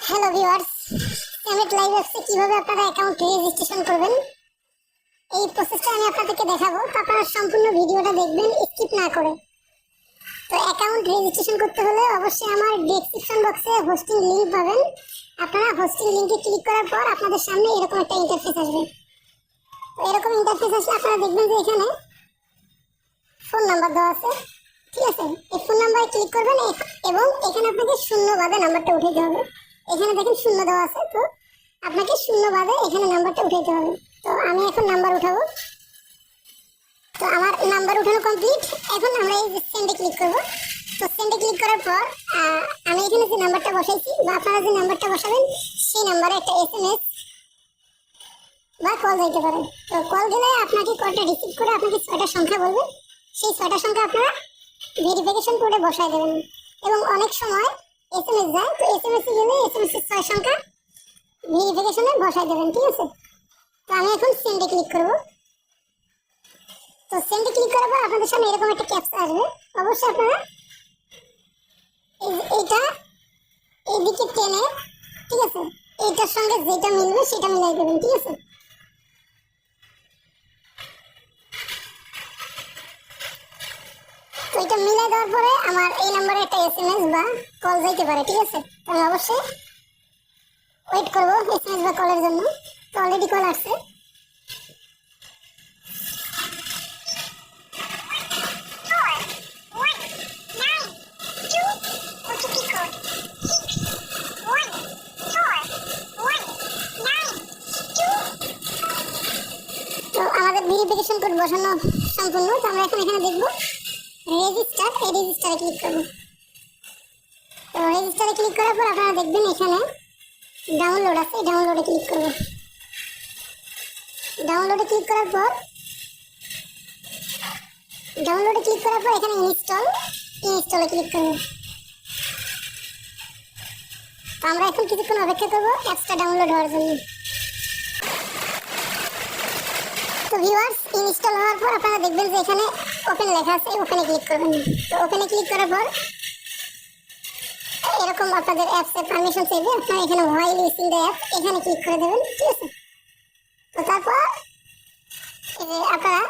Hello viewers, summit live অ্যাপসে কিভাবে আপনারা অ্যাকাউন্ট রেজিস্ট্রেশন করবেন এই প্রসেসটা আমি আপনাদেরকে দেখাবো। তো আপনারা সম্পূর্ণ ভিডিওটা দেখবেন স্কিপ না করে। তো অ্যাকাউন্ট রেজিস্ট্রেশন করতে হলে অবশ্যই আমার ডেসক্রিপশন বক্সে হোস্টিং লিংক পাবেন। আপনারা হোস্টিং লিংকে ক্লিক করার পর আপনাদের সামনে এরকম একটা ইন্টারফেস আসবে। তো এরকম ইন্টারফেস আসলে আপনারা দেখবেন যে এখানে ফোন নাম্বার দেওয়া আছে, ঠিক আছে। এই ফোন নাম্বারে ক্লিক করবেন এবং এখানে আপনাকে শূন্য বাদে নাম্বারটা উঠাতে হবে। এখানে দেখেন শূন্য দেওয়া আছে, তো আপনাকে শূন্য বাদে এখানে নাম্বারটা উঠাতে হবে। তো আমি এখন নাম্বার উঠাবো। তো আমার নাম্বার উঠানো কমপ্লিট। এখন আমরা এই সেন্ডে ক্লিক করব। তো সেন্ডে ক্লিক করার পর আমি এখানে যে নাম্বারটা বসাইছি বা আপনারা যে নাম্বারটা বসাবেন সেই নাম্বারে একটা এসএমএস বা কল দিতে পারে। তো কল দিলে আপনাকে কলটা রিসিভ করে আপনাকে 6টা সংখ্যা বলবে, সেই 6টা সংখ্যা আপনারা ভেরিফিকেশন কোডে বসায় দেবেন। এবং অনেক সময় এসএমএস যায়, তো এসএমএস গেলে এসএমএস এর 6 সংখ্যা ভেরিফিকেশনে বসায় দেবেন, ঠিক আছে। তো আমি এখন সেন্ডে ক্লিক করব। তো সেন্ডে ক্লিক করার পর আপনাদের সামনে এরকম একটা ক্যাপচা আসবে। অবশ্যই আপনারা এইটা এইদিকে টেনে, ঠিক আছে, এইটার সঙ্গে যেটা মিলবে সেটা মিলাই দেবেন, ঠিক আছে। তো এটা মিলাই দেওয়ার পরে আমার এই নাম্বারে একটা এসএমএস বা কল যাইতে পারে, ঠিক আছে। তো আমি অবশ্যই ওয়েট করবো এসএমএস বা কলের জন্য। তো অলরেডি কল আসছে। তো আমাদের ভেরিফিকেশন কোড বসানো সম্পূর্ণ। তো আমরা এখন এখানে দেখবো রেজিস্টার, এই রেজিস্টারে ক্লিক করবো। তো রেজিস্টারে ক্লিক করার পর আপনারা দেখবেন এখানে ডাউনলোড আছে, ডাউনলোডে ক্লিক করবো। ডাউনলোডে ক্লিক করার পর এখানে ইনস্টলে ক্লিক করবো। তো আমরা এখন কিছুক্ষণ অপেক্ষা করবো অ্যাপসটা ডাউনলোড হওয়ার জন্য। তো ভিউয়ার্স, ইনস্টল হওয়ার পর আপনারা দেখবেন যে এখানে ওপেন লেখা আছে, ওপেনে ক্লিক করবেন। তো ওপেনে ক্লিক করার পর এরকম আপনাদের অ্যাপসের পারমিশন চাইবে। আপনারা এখানে হোয়াইল ইউজিং দ্য অ্যাপ এখানে ক্লিক করে দেবেন, ঠিক আছে। তো তারপর আপনারা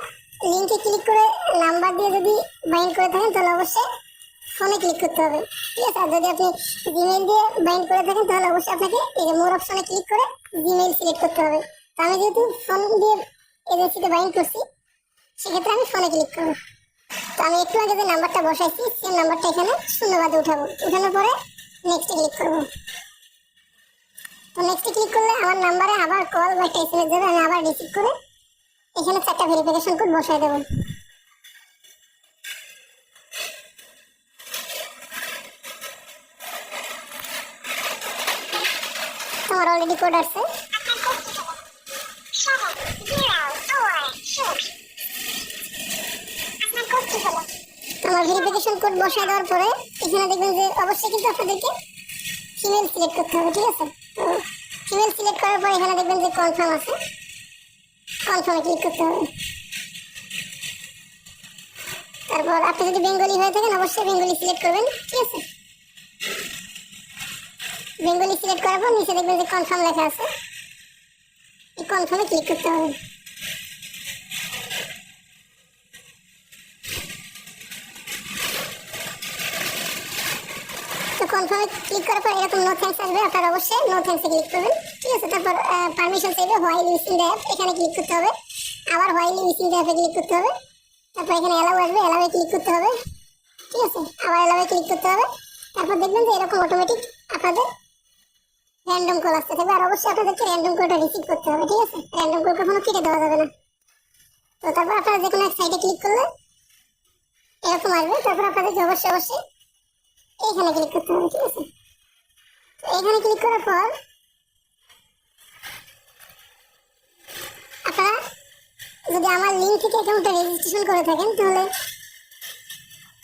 লিঙ্কে ক্লিক করে নাম্বার দিয়ে যদি বাইন্ড করে থাকেন তাহলে অবশ্যই ফোনে ক্লিক করতে হবে, ঠিক আছে। আর যদি আপনি জিমেইল দিয়ে বাইন্ড করে থাকেন তাহলে অবশ্যই আপনাকে এই যে মোর অপশনে ক্লিক করে জিমেইল সিলেক্ট করতে হবে। তো আমি যেহেতু ফোন দিয়ে এজেন্সিতে বাইন্ড করছি সেক্ষেত্রে আমি ফোনে ক্লিক করবো। তো আমি একটু আগে যে নাম্বারটা বসাইছি সেই নাম্বারটা এখানে শূন্য বাদে উঠাবো। উঠানোর পরে নেক্সটে ক্লিক করবো। তো নেক্সটে ক্লিক করলে আমার নাম্বারে আবার কল বা একটা এসএমএস যাবে। আমি আবার রিসিভ করে এখানে 4টা ভেরিফিকেশন কোড বসাই দেবো। আমার অলরেডি কোড আসছে। আমার ভেরিফিকেশন কোড বসায় দেওয়ার পরে এখানে দেখবেন যে অবশ্যই কিন্তু আপনাদেরকে ফিমেল সিলেক্ট করতে হবে, ঠিক আছে। তো ফিমেল সিলেক্ট করার পর এখানে দেখবেন যে কনফার্ম আছে, কনফার্মে ক্লিক করতে হবে। তারপর আপনি যদি বেঙ্গলি হয়ে থাকেন অবশ্যই বেঙ্গলি সিলেক্ট করবেন, ঠিক আছে। বেঙ্গলি সিলেক্ট করার পর নিচে দেখবেন যে কনফার্ম লেখা আছে, এই কনফার্মে ক্লিক করতে হবে। তো কনফার্মে ক্লিক করার পর এরকম নো থ্যাঙ্কস আসবে। আপনারা অবশ্যই নো থ্যাঙ্কসে ক্লিক করবেন, ঠিক আছে। তারপর পারমিশন চাইবে, হোয়াইল ইউজিং দ্য অ্যাপ এখানে ক্লিক করতে হবে। আবার হোয়াইল ইউজিং দ্য অ্যাপে ক্লিক করতে হবে। তারপর এখানে অ্যালাউ আসবে, অ্যালাউয়ে ক্লিক করতে হবে, ঠিক আছে। আবার অ্যালাউয়ে ক্লিক করতে হবে। তারপর দেখবেন যে এরকম অটোমেটিক আপনাদের র্যান্ডম কল আসতে থাকবে। আর অবশ্যই আপনাদেরকে র্যান্ডম কলটা রিসিভ করতে হবে, ঠিক আছে। র্যান্ডম কল কখনো কেটে দেওয়া যাবে না। তো তারপর আপনারা যে কোনো এক সাইডে ক্লিক করলে এরকম আসবে। তারপর আপনাদেরকে অবশ্যই এইখানে ক্লিক করতে হবে, ঠিক আছে। তো এইখানে ক্লিক করার পর আপনারা যদি আমার লিঙ্ক থেকে অ্যাকাউন্টটা রেজিস্ট্রেশন করে থাকেন তাহলে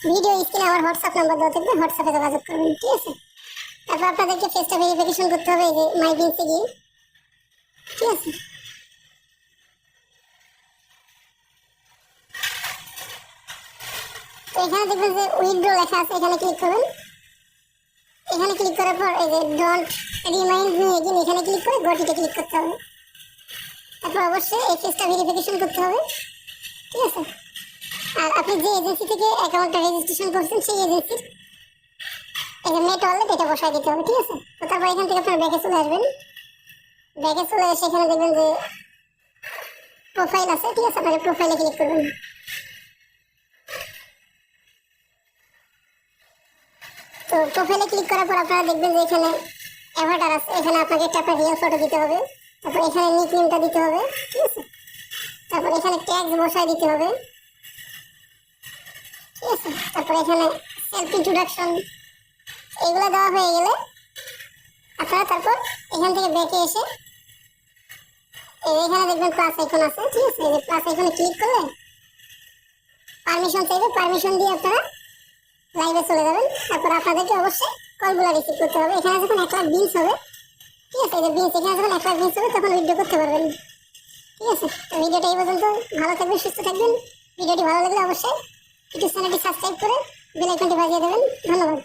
ভিডিও স্ক্রিনে আমার হোয়াটসঅ্যাপ নাম্বার দেওয়া থাকবে, হোয়াটসঅ্যাপে যোগাযোগ করবেন, ঠিক আছে। তারপর আপনাদেরকে ফেসটা ভেরিফিকেশন করতে হবে এই যে মাই বিনসে গিয়ে, ঠিক আছে। তো এখানে দেখবেন যে উইথড্র লেখা আছে, এখানে ক্লিক করবেন। এখানে ক্লিক করার পর এই যে ডোন্ট রিমাইন্ড মি এগেইন এখানে ক্লিক করে গটিতে ক্লিক করতে হবে। তারপর অবশ্যই এই ফেসটা ভেরিফিকেশন করতে হবে, ঠিক আছে। আর আপনি যে এজেন্সি থেকে অ্যাকাউন্টটা রেজিস্ট্রেশন করছেন সেই এজেন্সির এই যে নেট ওয়ালেট এটা বসায় দিতে হবে, ঠিক আছে। তো তারপর এখান থেকে আপনার ব্যাকে চলে আসবেন। ব্যাকে চলে এসে এখানে দেখবেন যে প্রোফাইল আছে, ঠিক আছে। আপনাকে প্রোফাইলে ক্লিক করবেন। তো প্রোফাইলে ক্লিক করার পর আপনারা দেখবেন যে এখানে অ্যাভাটার আছে, এখানে আপনাকে একটা আপনার রিয়েল ফটো দিতে হবে। তারপর এখানে নিক নেমটা দিতে হবে, ঠিক আছে। তারপর এখানে ট্যাগস বসায় দিতে হবে, ঠিক আছে। তারপর এখানে সেলফ ইন্ট্রোডাকশন এগুলো দেওয়া হয়ে গেলে আপনারা তারপর এখান থেকে ব্যাকে এসে এখানে দেখবেন প্লাস আইকন আছে, ঠিক আছে। এই যে প্লাস আইকনে ক্লিক করলে পারমিশন চাইবে, পারমিশন দিয়ে আপনারা লাইভে চলে যাবেন। তারপর আপনাদেরকে অবশ্যই কলগুলো রিসিভ করতে হবে। এখানে যখন 1 লাখ বিলস হবে, ঠিক আছে, এই যে বিলস এখানে যখন 1 লাখ বিলস হবে তখন উইথড্র করতে পারবেন, ঠিক আছে। তো ভিডিওটা এই পর্যন্ত। ভালো থাকবেন, সুস্থ থাকবেন। ভিডিওটি ভালো লাগলে অবশ্যই ইউটিউব চ্যানেলটি সাবস্ক্রাইব করে বেল আইকনটি বাজিয়ে দেবেন। ধন্যবাদ।